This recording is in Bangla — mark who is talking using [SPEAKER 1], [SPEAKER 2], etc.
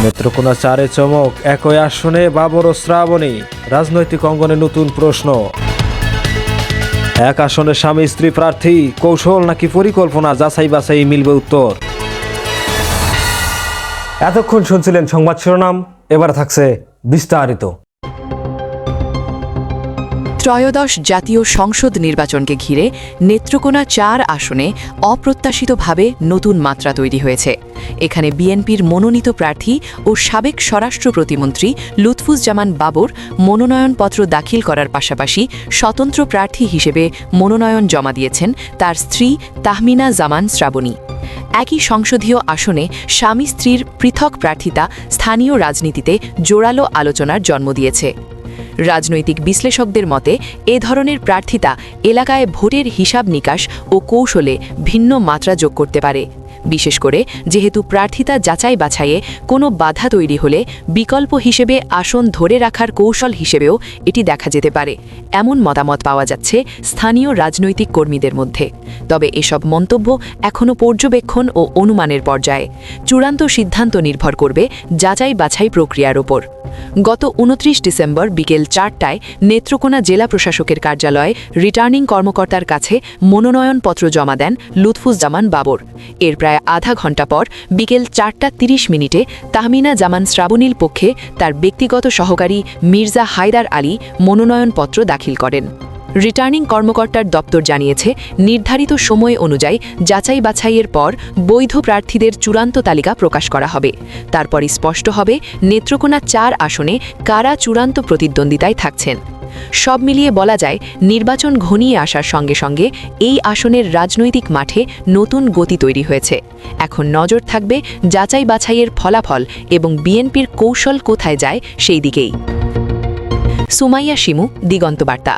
[SPEAKER 1] নেত্রকোনা 4-এ চমক, একই আসনে বাবর ও শ্রাবণী। রাজনৈতিক অঙ্গনে নতুন প্রশ্ন। এক আসনে স্বামী স্ত্রী প্রার্থী, কৌশল নাকি পরিকল্পনা, যাচাই বাছাই মিলবে উত্তর।
[SPEAKER 2] এতক্ষণ শুনছিলেন সংবাদ শিরোনাম, এবার থাকছে বিস্তারিত।
[SPEAKER 3] ত্রয়োদশ জাতীয় সংসদ নির্বাচনকে ঘিরে নেত্রকোনা 4 আসনে অপ্রত্যাশিতভাবে নতুন মাত্রা তৈরি হয়েছে। এখানে বিএনপির মনোনীত প্রার্থী ও সাবেক স্বরাষ্ট্র প্রতিমন্ত্রী লুৎফুজ্জামান বাবর মনোনয়নপত্র দাখিল করার পাশাপাশি স্বতন্ত্র প্রার্থী হিসেবে মনোনয়ন জমা দিয়েছেন তার স্ত্রী তাহমিনা জামান শ্রাবণী। একই সংসদীয় আসনে স্বামী স্ত্রীর পৃথক প্রার্থিতা স্থানীয় রাজনীতিতে জোরালো আলোচনার জন্ম দিয়েছে। রাজনৈতিক বিশ্লেষকদের মতে এ ধরনের প্রার্থিতা এলাকায় ভোটের হিসাব নিকাশ ও কৌশলে ভিন্ন মাত্রা যোগ করতে পারে, বিশেষ করে যেহেতু প্রার্থিতা যাচাই বাছাইয়ে কোনো বাধা তৈরি হলে বিকল্প হিসেবে আসন ধরে রাখার কৌশল হিসেবেও এটি দেখা যেতে পারে, এমন মতামত পাওয়া যাচ্ছে স্থানীয় রাজনৈতিক কর্মীদের মধ্যে। তবে এসব মন্তব্য এখনও পর্যবেক্ষণ ও অনুমানের পর্যায়ে। চূড়ান্ত সিদ্ধান্ত নির্ভর করবে যাচাই বাছাই প্রক্রিয়ার ওপর। গত 29 ডিসেম্বর বিকেল 4টায় নেত্রকোনা জেলা প্রশাসকের কার্যালয়ে রিটার্নিং কর্মকর্তার কাছে মনোনয়নপত্র জমা দেন লুৎফুজ্জামান বাবর। এর প্রায় আধা ঘণ্টা পর বিকেল 4:30 তাহমিনা জামান শ্রাবণীর পক্ষে তার ব্যক্তিগত সহকারী মির্জা হায়দার আলী মনোনয়নপত্র দাখিল করেন। রিটার্নিং কর্মকর্তার দপ্তর জানিয়েছে, নির্ধারিত সময় অনুযায়ী যাচাই বাছাইয়ের পর বৈধ প্রার্থীদের চূড়ান্ত তালিকা প্রকাশ করা হবে। তারপরই স্পষ্ট হবে নেত্রকোনা 4 আসনে কারা চূড়ান্ত প্রতিদ্বন্দ্বিতায় থাকছেন। সব মিলিয়ে বলা যায়, নির্বাচন ঘনিয়ে আসার সঙ্গে সঙ্গে এই আসনের রাজনৈতিক মাঠে নতুন গতি তৈরি হয়েছে। এখন নজর থাকবে যাচাই বাছাইয়ের ফলাফল এবং বিএনপির কৌশল কোথায় যায় সেই দিকেই। সুমাইয়া শিমু, দিগন্ত বার্তা।